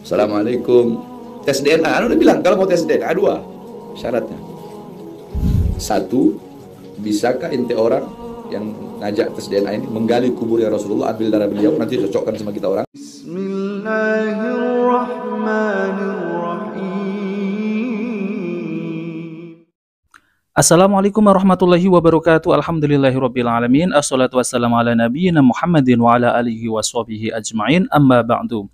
Assalamualaikum. Tes DNA, udah bilang kalau mau tes DNA dua syaratnya. Satu, bisakah ente orang yang ngajak tes DNA ini menggali kuburnya Rasulullah, ambil darah beliau, nanti cocokkan sama kita orang. Bismillahirrahmanirrahim. Assalamualaikum warahmatullahi wabarakatuh. Alhamdulillahirrabbilalamin. Assalatu wassalamu ala nabiyyina Muhammadin wa ala alihi wa sahbihi ajma'in. Amma ba'du.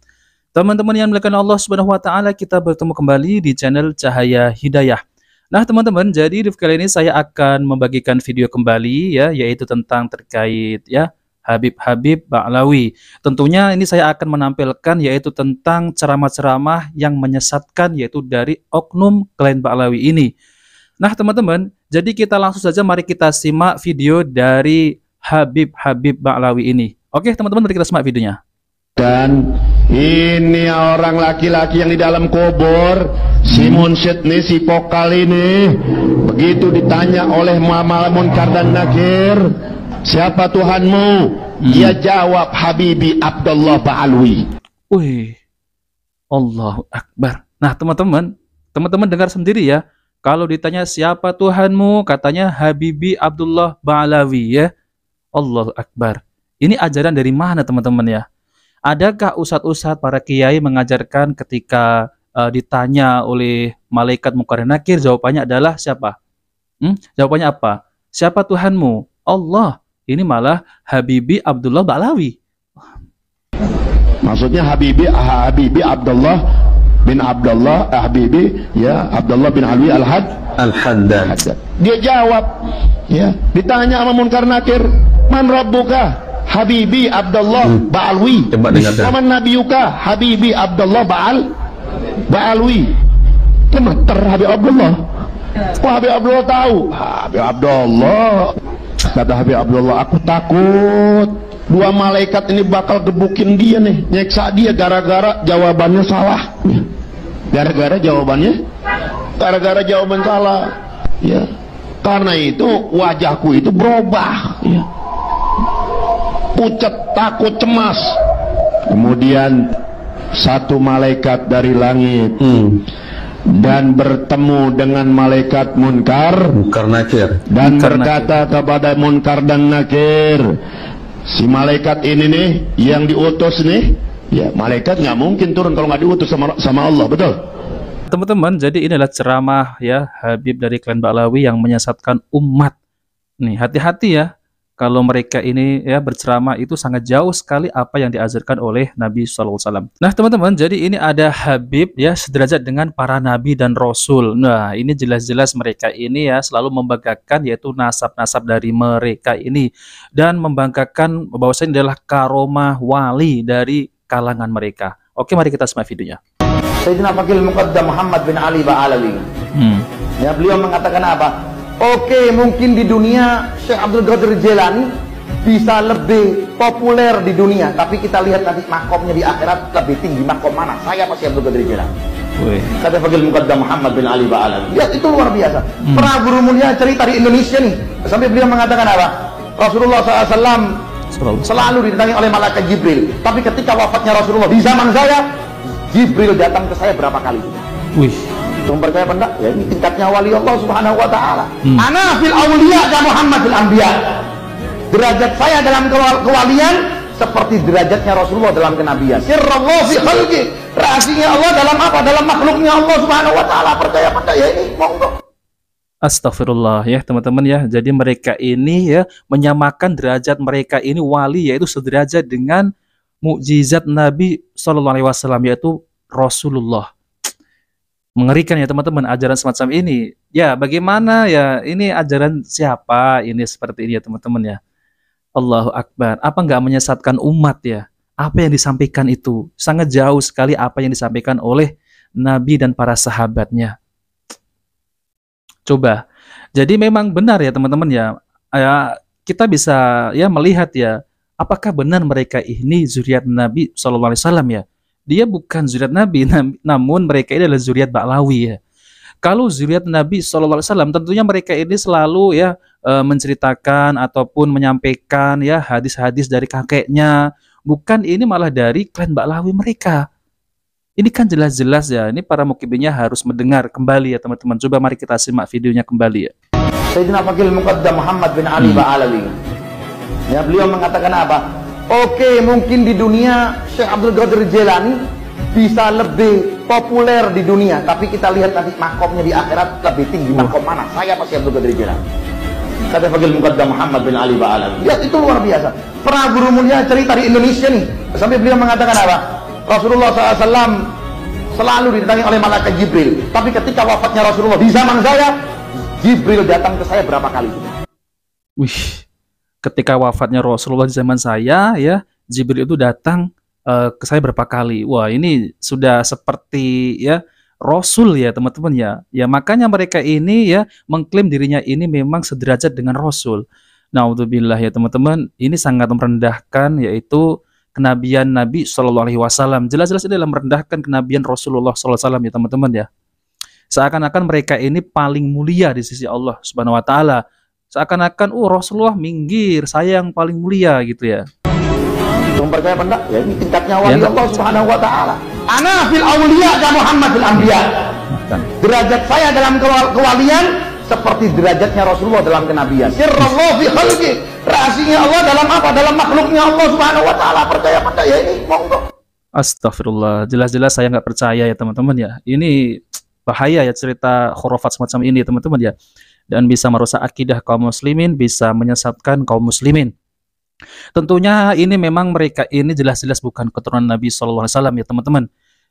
Teman-teman yang dimuliakan Allah Subhanahu wa taala, kita bertemu kembali di channel Cahaya Hidayah. Nah, teman-teman, jadi di kali ini saya akan membagikan video kembali ya, yaitu tentang terkait ya Habib Ba'lawi. Tentunya ini saya akan menampilkan yaitu tentang ceramah-ceramah yang menyesatkan yaitu dari oknum klien Ba'lawi ini. Nah, teman-teman, jadi kita langsung saja mari kita simak video dari Habib Ba'lawi ini. Oke, teman-teman, mari kita simak videonya. Dan ini orang laki-laki yang di dalam kubur, si Munsyid nih, si Pokal ini, begitu ditanya oleh Muhammad Munkar dan Nakir, siapa Tuhanmu? Dia jawab, Habibi Abdullah Ba'alwi. Wih, Allahu Akbar. Nah, teman-teman dengar sendiri ya. Kalau ditanya siapa Tuhanmu, katanya Habibi Abdullah Ba'alawi ya. Allahu Akbar. Ini ajaran dari mana, teman-teman ya? Adakah ustadz-ustadz para kiai mengajarkan ketika ditanya oleh malaikat Munkar dan Nakir, jawabannya adalah siapa? Jawabannya apa? Siapa Tuhanmu? Allah. Ini malah Habibi Abdullah Ba'alawi. Maksudnya Habibi Abdullah bin Abdullah Habibi ya Abdullah bin Alwi Al-Haddad. Dia jawab ya, ditanya sama Munkar Nakir, man rabbuka? Habibi Abdullah Ba'alwi. Waman nabiyuka? Habibi Abdullah Ba'alwi. Gemeter Habib Abdullah. Oh, Habib Abdullah tahu. Habib Abdullah, kata Habib Abdullah, aku takut dua malaikat ini bakal gebukin dia nih, nyeksa dia gara-gara jawabannya salah. Gara-gara jawaban salah. Ya. Karena itu wajahku itu berubah. Ya. Pucat, takut, cemas. Kemudian satu malaikat dari langit dan bertemu dengan malaikat Munkar Nakir dan berkata kepada Munkar dan Nakir, si malaikat ini nih yang diutus nih, ya malaikat nggak mungkin turun kalau nggak diutus sama Allah, betul? Teman-teman, jadi ini adalah ceramah ya Habib dari klien Ba'lawi yang menyesatkan umat. Nih, hati-hati ya. Kalau mereka ini ya berceramah itu sangat jauh sekali apa yang diajarkan oleh Nabi SAW. Nah, teman-teman, jadi ini ada Habib ya sederajat dengan para nabi dan rasul. Nah, ini jelas-jelas mereka ini ya selalu membanggakan yaitu nasab-nasab dari mereka ini dan membanggakan bahwasanya adalah karomah wali dari kalangan mereka. Oke, mari kita simak videonya. Sayyidina Fakil Muqaddam Muhammad bin Ali Ba'alawi. Ya, beliau mengatakan apa? Oke, mungkin di dunia Syekh Abdul Qadir Jilani bisa lebih populer di dunia, tapi kita lihat nanti makomnya di akhirat lebih tinggi makom mana? Saya pasti Abdul Qadir Jilani. Kata Fakil Muqaddam Muhammad bin Ali Ba'alawi. Ya, itu luar biasa. Pernah guru mulia cerita di Indonesia nih, sampai beliau mengatakan apa? Rasulullah SAW selalu didatangi oleh malaikat Jibril, tapi ketika wafatnya Rasulullah di zaman saya, Jibril datang ke saya berapa kali? Wih. Percaya apa enggak? Ya, ini tingkatnya wali Allah Subhanahu wa taala. Ana fil auliya ka Muhammad fil anbiya. Derajat saya dalam kewalian seperti derajatnya Rasulullah dalam kenabian. Sirrullah fi khalqi. Rahasianya Allah dalam apa? Dalam makhluknya Allah Subhanahu wa taala. Percaya apa enggak? Ya ini monggo. Astagfirullah ya teman-teman ya. Jadi mereka ini ya menyamakan derajat mereka ini wali yaitu sederajat dengan mukjizat Nabi SAW yaitu Rasulullah. Mengerikan ya teman-teman ajaran semacam ini. Ya bagaimana ya, ini ajaran siapa ini seperti ini ya teman-teman ya. Allahu Akbar. Apa nggak menyesatkan umat ya? Apa yang disampaikan itu sangat jauh sekali apa yang disampaikan oleh Nabi dan para sahabatnya. Coba. Jadi memang benar ya teman-teman ya. Kita bisa ya melihat ya apakah benar mereka ini zuriat Nabi SAW ya. Dia bukan zuriat Nabi, namun mereka ini adalah zuriat Ba'lawi ya. Kalau zuriat Nabi SAW, tentunya mereka ini selalu ya menceritakan ataupun menyampaikan ya hadis-hadis dari kakeknya. Bukan ini malah dari klan Ba'lawi mereka. Ini kan jelas-jelas ya, ini para mukibinnya harus mendengar kembali ya teman-teman. Coba mari kita simak videonya kembali ya. Sayyidina Fakil Muqaddam Muhammad bin Ali Ba'alawi. Ya, beliau mengatakan apa? Oke, mungkin di dunia Syekh Abdul Qadir Jilani bisa lebih populer di dunia, tapi kita lihat nanti makomnya di akhirat lebih tinggi. Makom mana? Saya pasti Abdul Qadir Jilani. Kata Fakil Muqaddam Muhammad bin Ali Ba'alawi. Lihat, itu luar biasa. Pernah guru mulia cerita di Indonesia nih, sampai beliau mengatakan apa? Rasulullah SAW selalu didatangi oleh malaikat Jibril, tapi ketika wafatnya Rasulullah di zaman saya, Jibril datang ke saya berapa kali? Wih, ketika wafatnya Rasulullah di zaman saya ya, Jibril itu datang ke saya berapa kali. Wah, ini sudah seperti ya Rasul ya teman-teman ya. Ya makanya mereka ini ya mengklaim dirinya ini memang sederajat dengan Rasul. Naudzubillah ya teman-teman, ini sangat merendahkan yaitu kenabian Nabi Shallallahu Alaihi Wasallam. Jelas-jelas ini adalah merendahkan kenabian Rasulullah Sallallahu Alaihi Wasallam ya teman-teman ya. Seakan-akan mereka ini paling mulia di sisi Allah Subhanahu Wa Taala. Seakan-akan Rasulullah minggir, saya yang paling mulia gitu ya. Belum percaya apa enggak? Ya ini tingkatnya wali Allah Subhanahu Wa Taala. Ana fil awliya ka Muhammad fil anbiya. Derajat saya dalam kewalian seperti derajatnya Rasulullah dalam kenabian. Sirrallahu fi khalqi. Rahasianya Allah dalam apa? Dalam makhluknya Allah Subhanahu Wa Taala. Percaya apa ya ini? Monggo. Astagfirullah. Jelas-jelas saya nggak percaya ya teman-teman ya. Ini bahaya ya cerita khurafat semacam ini teman-teman ya. Dan bisa merusak akidah kaum muslimin, bisa menyesatkan kaum muslimin. Tentunya ini memang mereka ini jelas-jelas bukan keturunan Nabi Shallallahu Alaihi Wasallam ya teman-teman.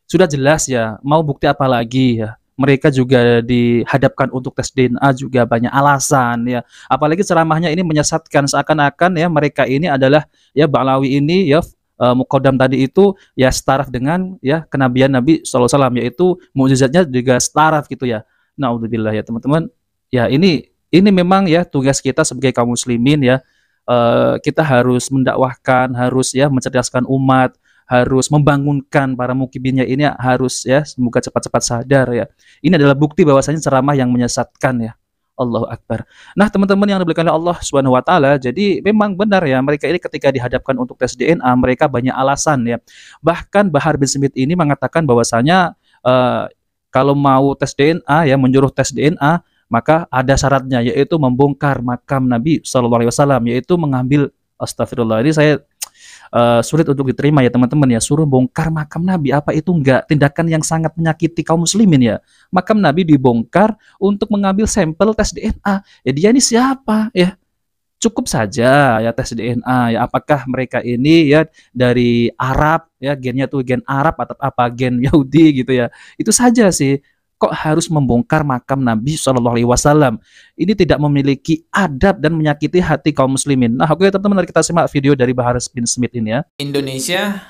Sudah jelas ya. Mau bukti apa lagi ya? Mereka juga dihadapkan untuk tes DNA juga banyak alasan ya. Apalagi ceramahnya ini menyesatkan, seakan-akan ya mereka ini adalah ya Ba'alawi ini ya Muqaddam tadi itu ya setaraf dengan ya kenabian Nabi sallallahu alaihi wasallam, yaitu mukjizatnya juga setaraf gitu ya. Naudzubillah ya teman-teman. Ya ini memang ya tugas kita sebagai kaum muslimin ya. Kita harus mendakwahkan, harus ya mencerdaskan umat, harus membangunkan para mukibinnya ini, harus ya semoga cepat-cepat sadar ya. Ini adalah bukti bahwasanya ceramah yang menyesatkan ya. Allahu Akbar. Nah teman-teman yang dimuliakan oleh Allah Subhanahu Wa Taala, jadi memang benar ya mereka ini ketika dihadapkan untuk tes DNA mereka banyak alasan ya. Bahkan Bahar bin Smith ini mengatakan bahwasanya kalau mau tes DNA ya, menyuruh tes DNA, maka ada syaratnya yaitu membongkar makam Nabi Shallallahu Alaihi Wasallam, yaitu mengambil, astagfirullah, ini saya sulit untuk diterima ya teman-teman ya, suruh bongkar makam Nabi, apa itu enggak tindakan yang sangat menyakiti kaum muslimin ya. Makam Nabi dibongkar untuk mengambil sampel tes DNA. Ya dia ini siapa ya? Cukup saja ya tes DNA ya, apakah mereka ini ya dari Arab ya, gennya tuh gen Arab atau apa gen Yahudi gitu ya. Itu saja sih. Kok harus membongkar makam Nabi Shallallahu Alaihi Wasallam? Ini tidak memiliki adab dan menyakiti hati kaum muslimin. Nah, oke teman-teman, mari kita simak video dari Bahar bin Smith ini ya. Indonesia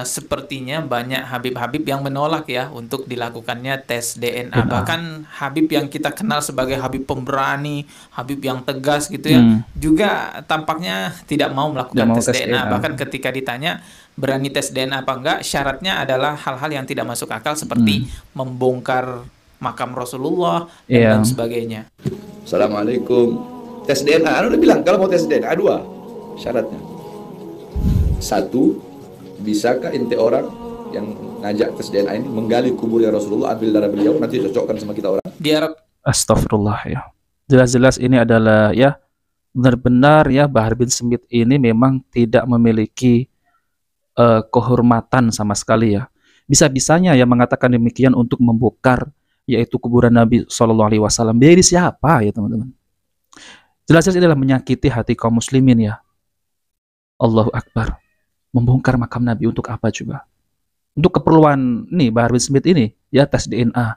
sepertinya banyak Habib-Habib yang menolak ya untuk dilakukannya tes DNA. Bahkan Habib yang kita kenal sebagai Habib pemberani, Habib yang tegas gitu ya, juga tampaknya tidak mau melakukan tes DNA. Bahkan ketika ditanya berani tes DNA apa enggak, syaratnya adalah hal-hal yang tidak masuk akal seperti membongkar makam Rasulullah dan sebagainya. Assalamualaikum. Tes DNA, Anda udah bilang kalau mau tes DNA 2 syaratnya. 1, bisakah ente orang yang ngajak tes DNA ini menggali kuburnya Rasulullah, ambil darah beliau, nanti cocokkan sama kita orang. Astagfirullah ya. Jelas-jelas ini adalah ya benar-benar ya Bahar bin Smith ini memang tidak memiliki kehormatan sama sekali ya. Bisa-bisanya ya mengatakan demikian untuk membongkar yaitu kuburan Nabi Shallallahu Alaihi Wasallam. Dia ini siapa ya teman-teman? Jelas-jelas ini adalah menyakiti hati kaum muslimin ya. Allahu Akbar. Membongkar makam Nabi untuk apa juga? Untuk keperluan nih Bahar bin Smith ini ya tes DNA.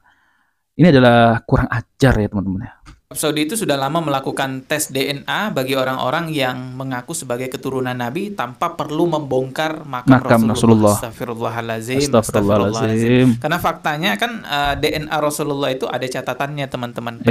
Ini adalah kurang ajar ya teman-teman ya. Arab Saudi itu sudah lama melakukan tes DNA bagi orang-orang yang mengaku sebagai keturunan Nabi tanpa perlu membongkar makam Rasulullah. Astagfirullahaladzim. Karena faktanya kan DNA Rasulullah itu ada catatannya teman-teman.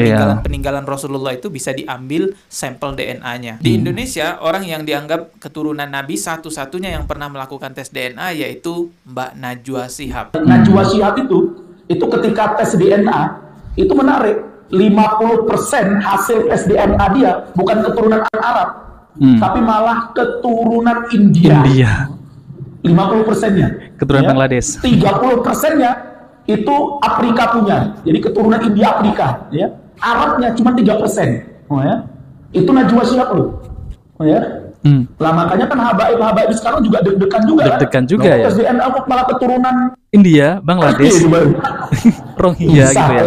Peninggalan Rasulullah itu bisa diambil sampel DNA-nya. Di Indonesia, orang yang dianggap keturunan Nabi satu-satunya yang pernah melakukan tes DNA yaitu Mbak Najwa Shihab. Najwa Shihab itu ketika tes DNA itu menarik. 50% hasil tes DNA dia bukan keturunan Arab, tapi malah keturunan India. 50%-nya. Keturunan Bangladesh. 30%-nya itu Afrika punya. Jadi keturunan India Afrika, ya. Arabnya cuma 3%. Oh ya. Itu Najwa Shihab loh. Oh ya. Lah makanya kan habaib sekarang juga deg-degan juga. Deg-degan juga ya. Tes DNA kok malah keturunan India, Bangladesh, Rohingya gitu ya.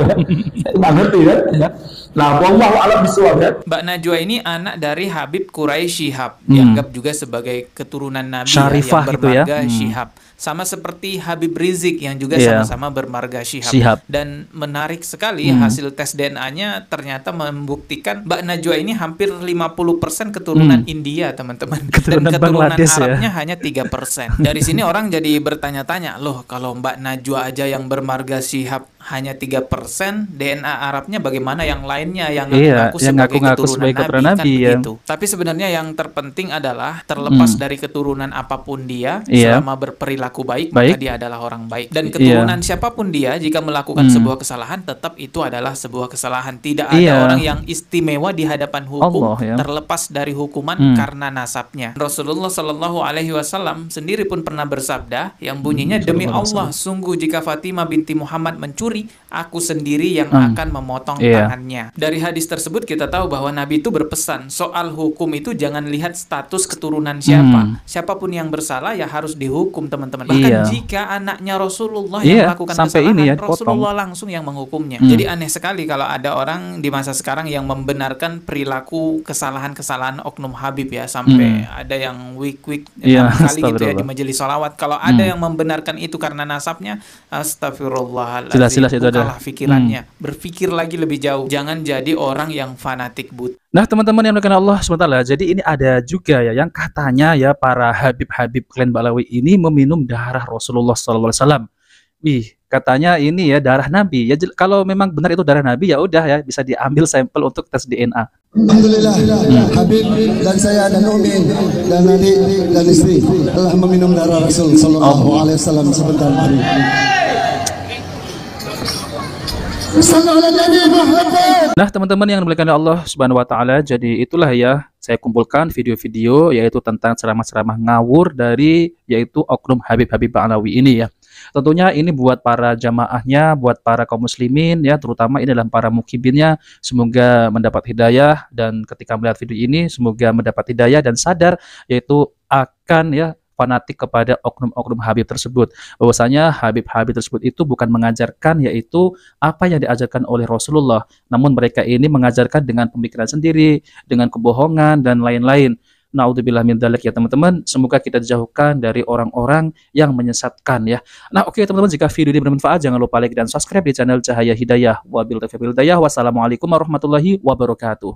Nggak ngerti kan? Ya. Nah, wallahu a'lam bishawab ya. Mbak Najwa ini anak dari Habib Quraisy Shihab, dianggap juga sebagai keturunan Nabi Syarifah yang gitu ya. bermarga Shihab. Sama seperti Habib Rizik yang juga Iya. sama-sama bermarga Shihab. Shihab. Dan menarik sekali hasil tes DNA-nya ternyata membuktikan Mbak Najwa ini hampir 50% keturunan India, teman-teman. Keturunan Dan keturunan Bangladesh ya. Arabnya hanya 3%. Dari sini orang jadi bertanya-tanya, loh kalau Mbak Najwa aja yang bermarga Shihab hanya 3%, DNA Arabnya bagaimana yang lainnya yang Iya, ngaku yang sebagai ngaku-ngaku keturunan sebagai keturunan Nabi, Nabi, kan ya. begitu. Tapi sebenarnya yang terpenting adalah terlepas dari keturunan apapun dia, Iya. selama berperilaku baik, Baik. maka dia adalah orang baik. Dan keturunan siapapun dia, jika melakukan sebuah kesalahan, tetap itu adalah sebuah kesalahan. Tidak ada Iya. orang yang istimewa di hadapan hukum Allah, ya. terlepas dari hukuman karena nasabnya. Rasulullah Shallallahu Alaihi Wasallam sendiri pun pernah bersabda yang bunyinya, demi Allah, sungguh jika Fatimah binti Muhammad mencuri, aku sendiri yang akan memotong Iya. tangannya. Dari hadis tersebut kita tahu bahwa Nabi itu berpesan soal hukum itu jangan lihat status keturunan siapa. Siapapun yang bersalah ya harus dihukum, teman-teman. Bahkan Iya. jika anaknya Rasulullah Iya, yang melakukan sampai kesalahan, ini ya, dipotong. Rasulullah langsung yang menghukumnya. Jadi aneh sekali kalau ada orang di masa sekarang yang membenarkan perilaku kesalahan-kesalahan oknum Habib ya, sampai ada yang week-week Iya, 6 kali gitu ya di astagfirullah. majelis sholawat. Kalau ada yang membenarkan itu karena nasabnya, astagfirullahaladzim. Jelas-jelas itu adalah. Bukalah pikirannya. Berpikir lagi lebih jauh. Jangan jadi orang yang fanatik buta. Nah, teman-teman yang dimuliakan Allah SWT, jadi ini ada juga ya yang katanya ya para Habib-Habib klan Balawi ini meminum darah Rasulullah SAW. Wih, katanya ini ya darah Nabi. Ya kalau memang benar itu darah Nabi ya udah ya bisa diambil sampel untuk tes DNA. Alhamdulillah, Habib dan saya dan Umi dan adik dan istri telah meminum darah Rasul Sallallahu Alaihi Wasallam sebentar hari. Nah, teman-teman yang dimuliakan Allah Subhanahu wa taala, jadi itulah ya saya kumpulkan video-video yaitu tentang ceramah-ceramah ngawur dari yaitu oknum Habib-Habib Ba'alawi ini ya. Tentunya ini buat para jamaahnya, buat para kaum muslimin ya, terutama ini adalah para mukibinnya, semoga mendapat hidayah dan ketika melihat video ini semoga mendapat hidayah dan sadar yaitu akan ya fanatik kepada oknum-oknum Habib tersebut. Bahwasanya Habib-Habib tersebut itu bukan mengajarkan yaitu apa yang diajarkan oleh Rasulullah, namun mereka ini mengajarkan dengan pemikiran sendiri, dengan kebohongan dan lain-lain. Naudzubillah min dzalik ya teman-teman. Semoga kita dijauhkan dari orang-orang yang menyesatkan ya. Nah, oke teman-teman, jika video ini bermanfaat jangan lupa like dan subscribe di channel Cahaya Hidayah. Wabillahi taufiq wal hidayah. Wassalamualaikum warahmatullahi wabarakatuh.